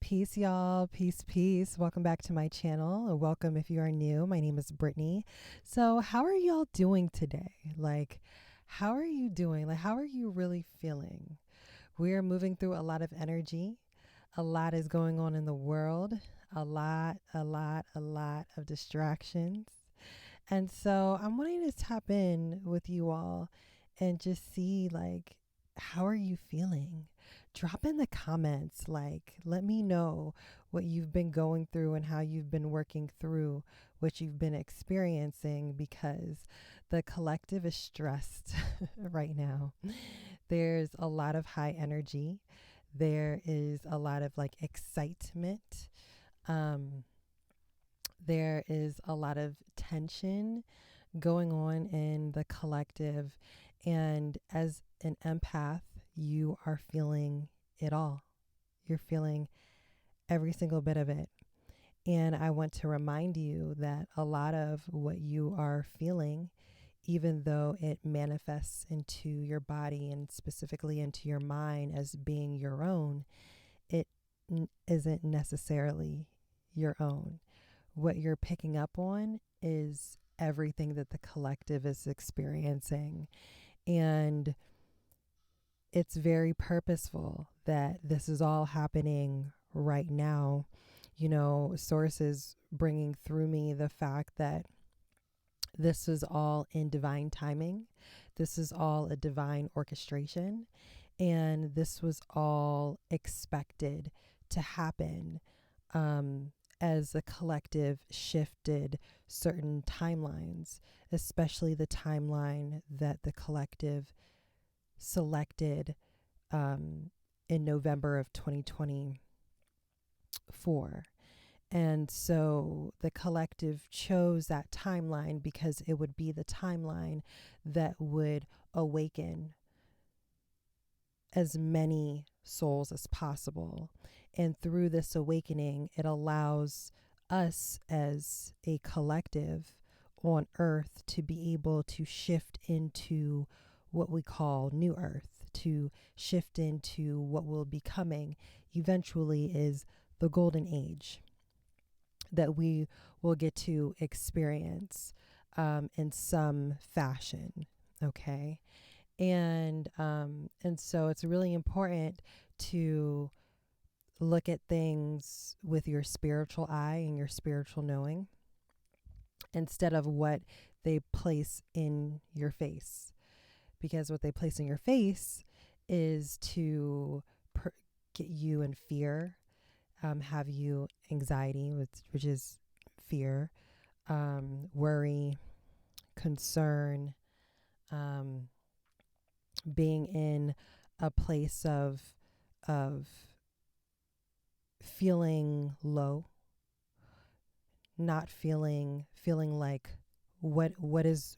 Peace, y'all. Peace, peace. Welcome back to my channel, or welcome if you are new. My name is Brittany. So, how are y'all doing today? How are you doing? How are you really feeling? We are moving through a lot of energy. A lot is going on in the world. A lot of distractions. And so, I'm wanting to tap in with you all and just see, how are you feeling? Drop in the comments, let me know what you've been going through and how you've been working through what you've been experiencing, because the collective is stressed right now. There's a lot of high energy. There is a lot of excitement. There is a lot of tension going on in the collective. And as an empath, you are feeling it all. You're feeling every single bit of it. And I want to remind you that a lot of what you are feeling, even though it manifests into your body and specifically into your mind as being your own, it isn't necessarily your own. What you're picking up on is everything that the collective is experiencing. And it's very purposeful that this is all happening right now. You know, sources bringing through me the fact that this is all in divine timing. This is all a divine orchestration. And this was all expected to happen as the collective shifted certain timelines, especially the timeline that the collective selected in November of 2024. And so the collective chose that timeline because it would be the timeline that would awaken as many souls as possible. And through this awakening, it allows us as a collective on Earth to be able to shift into what we call New Earth, to shift into what will be coming eventually is the Golden Age that we will get to experience in some fashion. Okay. And so it's really important to look at things with your spiritual eye and your spiritual knowing instead of what they place in your face. Because what they place in your face is to get you in fear, have you anxiety, which is fear, worry, concern, being in a place of feeling low, not feeling like what is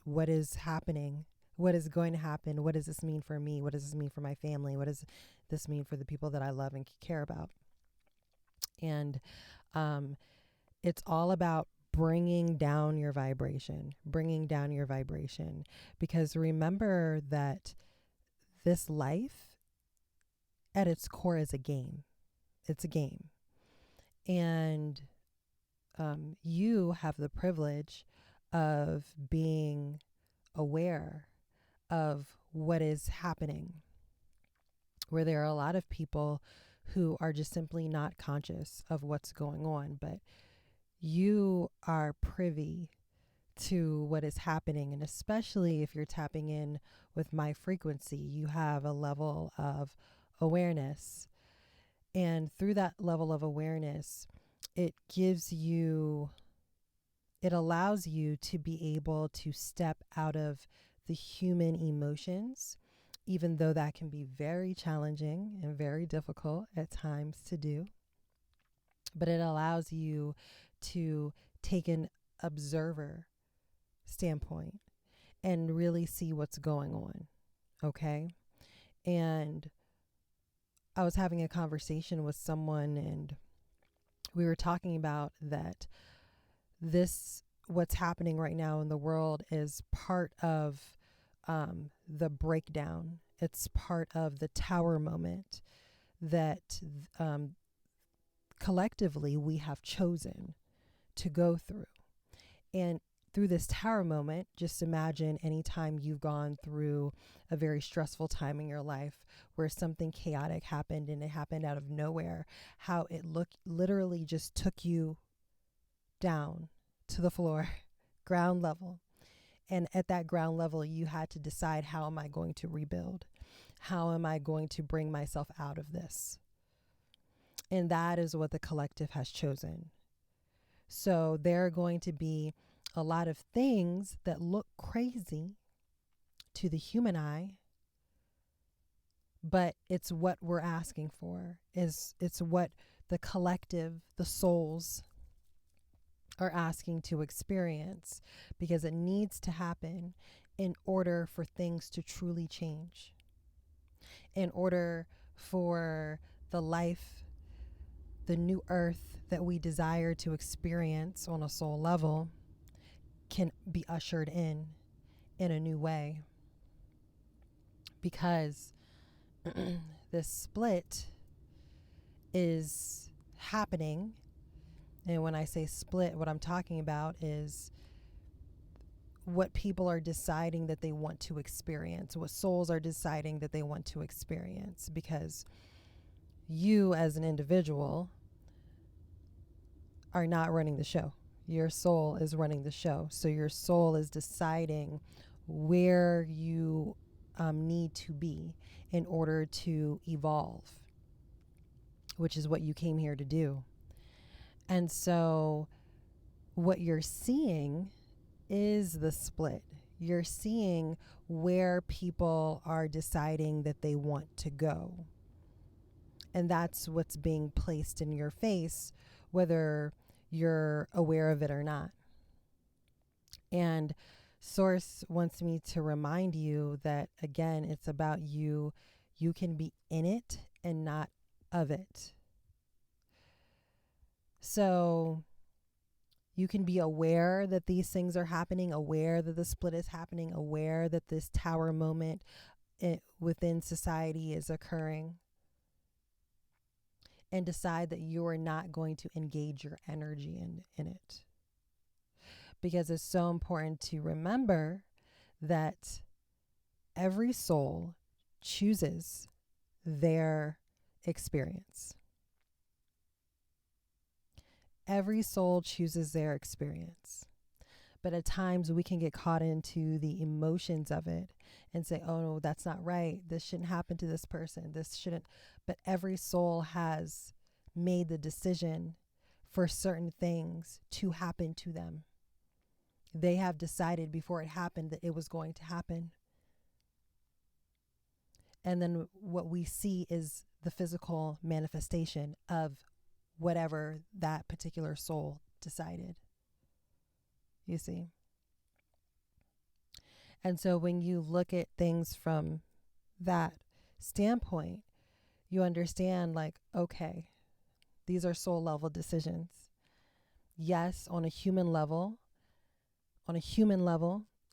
happening, what is going to happen, what does this mean for me, what does this mean for my family, what does this mean for the people that I love and care about. And it's all about bringing down your vibration, because remember that this life at its core is a game. It's a game. And you have the privilege of being aware of what is happening, where there are a lot of people who are just simply not conscious of what's going on, but you are privy to what is happening. And especially if you're tapping in with my frequency, you have a level of awareness. And through that level of awareness, it allows you to be able to step out of the human emotions, even though that can be very challenging and very difficult at times to do. But it allows you to take an observer standpoint and really see what's going on. Okay. And I was having a conversation with someone, and we were talking about that what's happening right now in the world is part of the breakdown. It's part of the tower moment that collectively we have chosen to go through. And through this tower moment, just imagine anytime you've gone through a very stressful time in your life where something chaotic happened and it happened out of nowhere, how it literally just took you down to the floor, ground level. And at that ground level, you had to decide, how am I going to rebuild? How am I going to bring myself out of this? And that is what the collective has chosen. So there are going to be a lot of things that look crazy to the human eye, but it's what we're asking for. It's what the collective, the souls, are asking to experience, because it needs to happen in order for things to truly change, in order for the life, the new earth that we desire to experience on a soul level can be ushered in a new way. Because this split is happening. And when I say split, what I'm talking about is what people are deciding that they want to experience, what souls are deciding that they want to experience. Because you as an individual are not running the show. Your soul is running the show. So your soul is deciding where you need to be in order to evolve, which is what you came here to do. And so what you're seeing is the split. You're seeing where people are deciding that they want to go. And that's what's being placed in your face, whether you're aware of it or not. And Source wants me to remind you that, again, it's about you. You can be in it and not of it. So you can be aware that these things are happening, aware that the split is happening, aware that this tower moment within society is occurring, and decide that you are not going to engage your energy in it. Because it's so important to remember that every soul chooses their experience. Every soul chooses their experience. But at times we can get caught into the emotions of it and say, oh, no, that's not right. This shouldn't happen to this person. This shouldn't. But every soul has made the decision for certain things to happen to them. They have decided before it happened that it was going to happen. And then what we see is the physical manifestation of whatever that particular soul decided. You see? And so when you look at things from that standpoint, you understand, like, okay, these are soul level decisions. Yes, on a human level,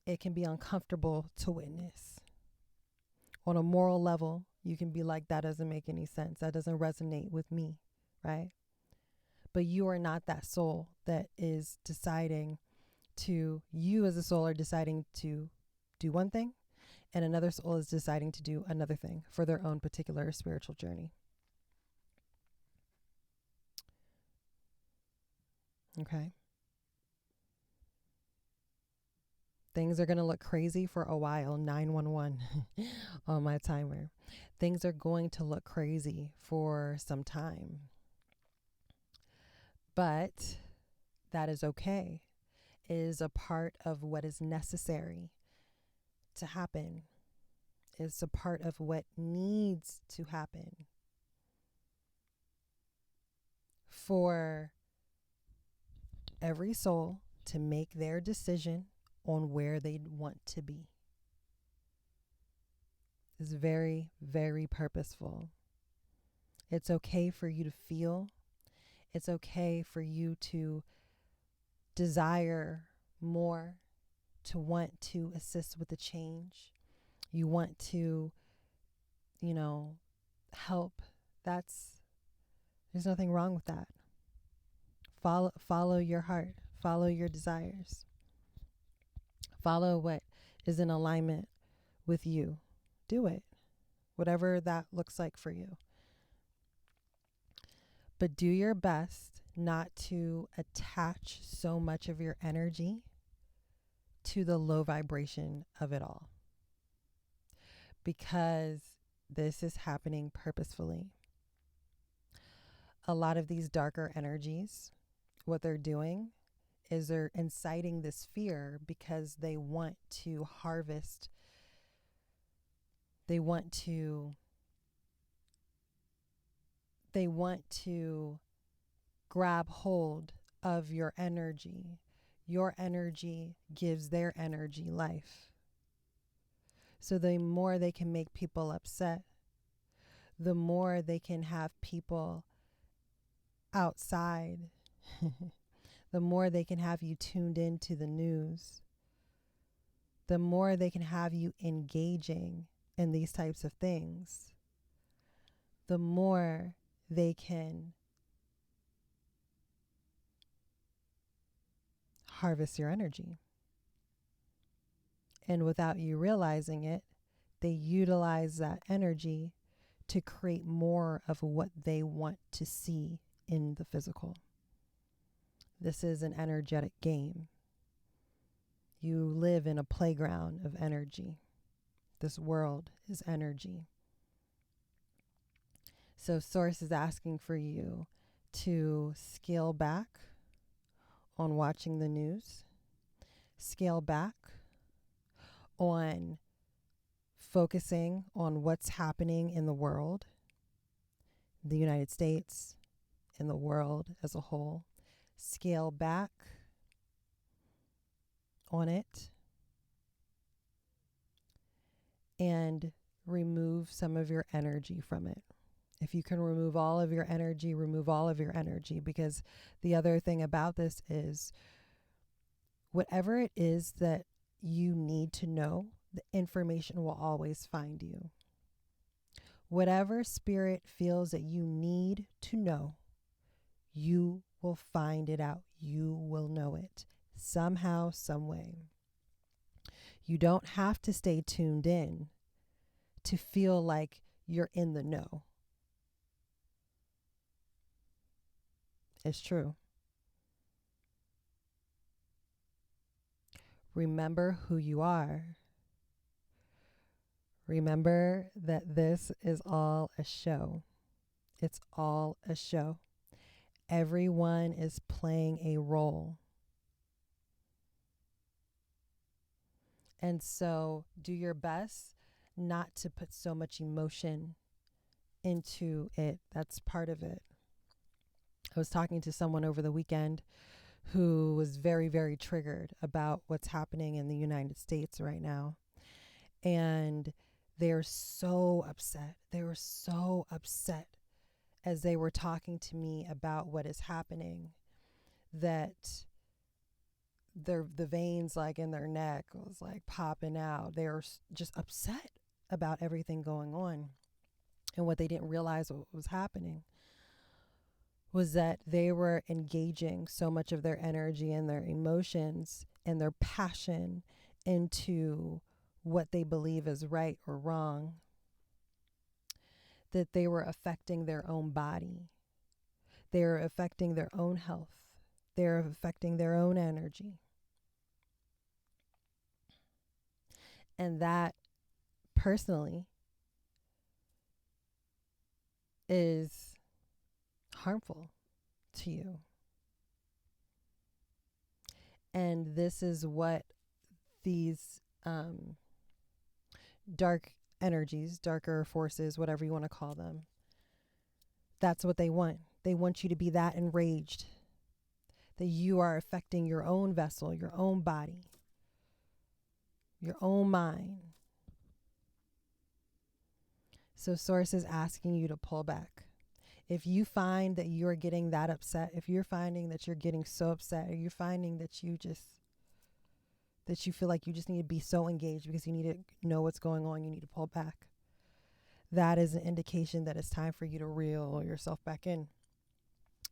it can be uncomfortable to witness. On a moral level, you can be like, that doesn't make any sense. That doesn't resonate with me, right? But you are not that soul that is deciding to, you as a soul are deciding to do one thing, and another soul is deciding to do another thing for their own particular spiritual journey. Okay? Things are going to look crazy for a while, 911 on my timer. Things are going to look crazy for some time. But that is okay. It is a part of what is necessary to happen. It's a part of what needs to happen for every soul to make their decision on where they want to be. It's very, very purposeful. It's okay for you to feel. It's okay for you to desire more, to want to assist with the change. You want to, help. There's nothing wrong with that. Follow your heart. Follow your desires. Follow what is in alignment with you. Do it, whatever that looks like for you. But do your best not to attach so much of your energy to the low vibration of it all, because this is happening purposefully. A lot of these darker energies, what they're doing is they're inciting this fear because they want to harvest, they want to grab hold of your energy. Your energy gives their energy life. So the more they can make people upset, the more they can have people outside, the more they can have you tuned into the news, the more they can have you engaging in these types of things, the more they can harvest your energy. And without you realizing it, they utilize that energy to create more of what they want to see in the physical. This is an energetic game. You live in a playground of energy. This world is energy. So Source is asking for you to scale back on watching the news, scale back on focusing on what's happening in the world, the United States, in the world as a whole. Scale back on it and remove some of your energy from it. If you can remove all of your energy, remove all of your energy, because the other thing about this is whatever it is that you need to know, the information will always find you. Whatever spirit feels that you need to know, you will find it out. You will know it somehow, some way. You don't have to stay tuned in to feel like you're in the know. It's true. Remember who you are. Remember that this is all a show. It's all a show. Everyone is playing a role. And so do your best not to put so much emotion into it. That's part of it. I was talking to someone over the weekend who was very, very triggered about what's happening in the United States right now. And they're so upset. They were so upset as they were talking to me about what is happening, that the veins like in their neck was like popping out. They were just upset about everything going on. And what they didn't realize what was happening was that they were engaging so much of their energy and their emotions and their passion into what they believe is right or wrong, that they were affecting their own body. They were affecting their own health. They're affecting their own energy. And that personally is harmful to you. And this is what these dark energies, darker forces, whatever you want to call them, that's what they want. They want you to be that enraged that you are affecting your own vessel, your own body, your own mind. So Source is asking you to pull back. If you find that you're getting that upset, if you're finding that you're getting so upset, or you're finding that you feel like you just need to be so engaged because you need to know what's going on, you need to pull back, that is an indication that it's time for you to reel yourself back in.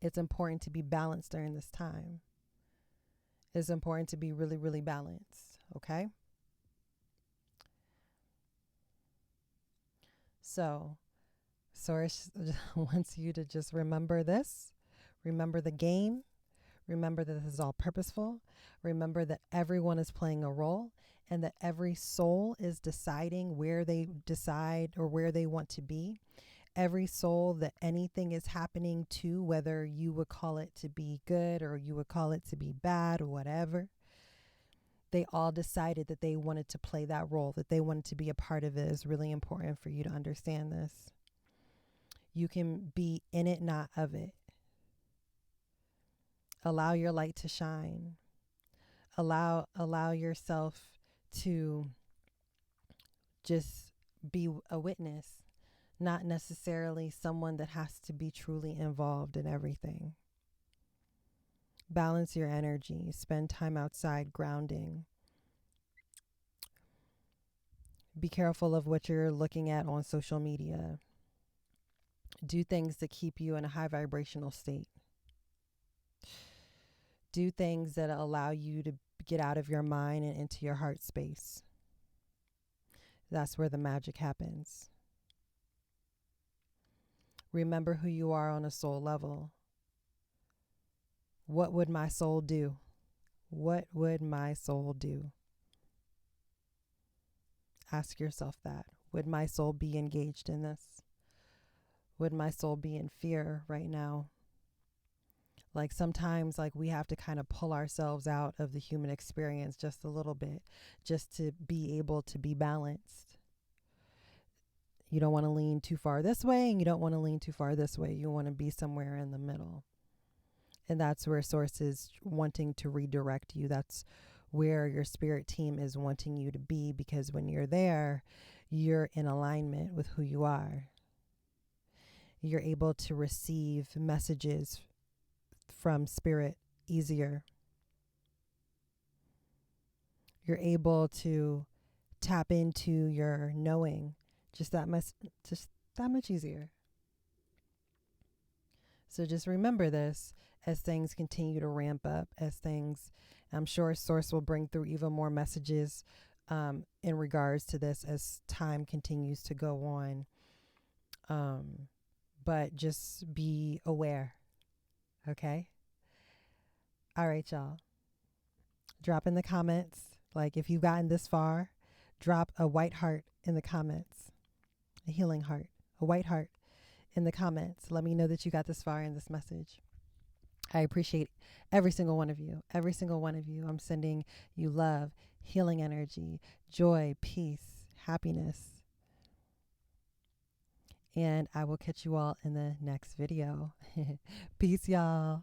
It's important to be balanced during this time. It's important to be really, really balanced. Okay. So, Source wants you to just remember this, remember the game, remember that this is all purposeful, remember that everyone is playing a role, and that every soul is deciding where they decide or where they want to be. Every soul that anything is happening to, whether you would call it to be good or you would call it to be bad or whatever, they all decided that they wanted to play that role, that they wanted to be a part of it. Is really important for you to understand this. You can be in it, not of it. Allow your light to shine. Allow yourself to just be a witness, not necessarily someone that has to be truly involved in everything. Balance your energy. Spend time outside grounding. Be careful of what you're looking at on social media. Do things that keep you in a high vibrational state. Do things that allow you to get out of your mind and into your heart space. That's where the magic happens. Remember who you are on a soul level. What would my soul do? What would my soul do? Ask yourself that. Would my soul be engaged in this? Would my soul be in fear right now? Like sometimes like we have to kind of pull ourselves out of the human experience just a little bit just to be able to be balanced. You don't want to lean too far this way and you don't want to lean too far this way. You want to be somewhere in the middle. And that's where Source is wanting to redirect you. That's where your spirit team is wanting you to be, because when you're there, you're in alignment with who you are. You're able to receive messages from spirit easier. You're able to tap into your knowing just that much easier. So just remember this as things continue to ramp up, I'm sure Source will bring through even more messages in regards to this as time continues to go on. But just be aware, okay? All right, y'all. Drop in the comments. Like if you've gotten this far, drop a white heart in the comments, a healing heart, a white heart in the comments. Let me know that you got this far in this message. I appreciate every single one of you. Every single one of you. I'm sending you love, healing energy, joy, peace, happiness. And I will catch you all in the next video. Peace, y'all.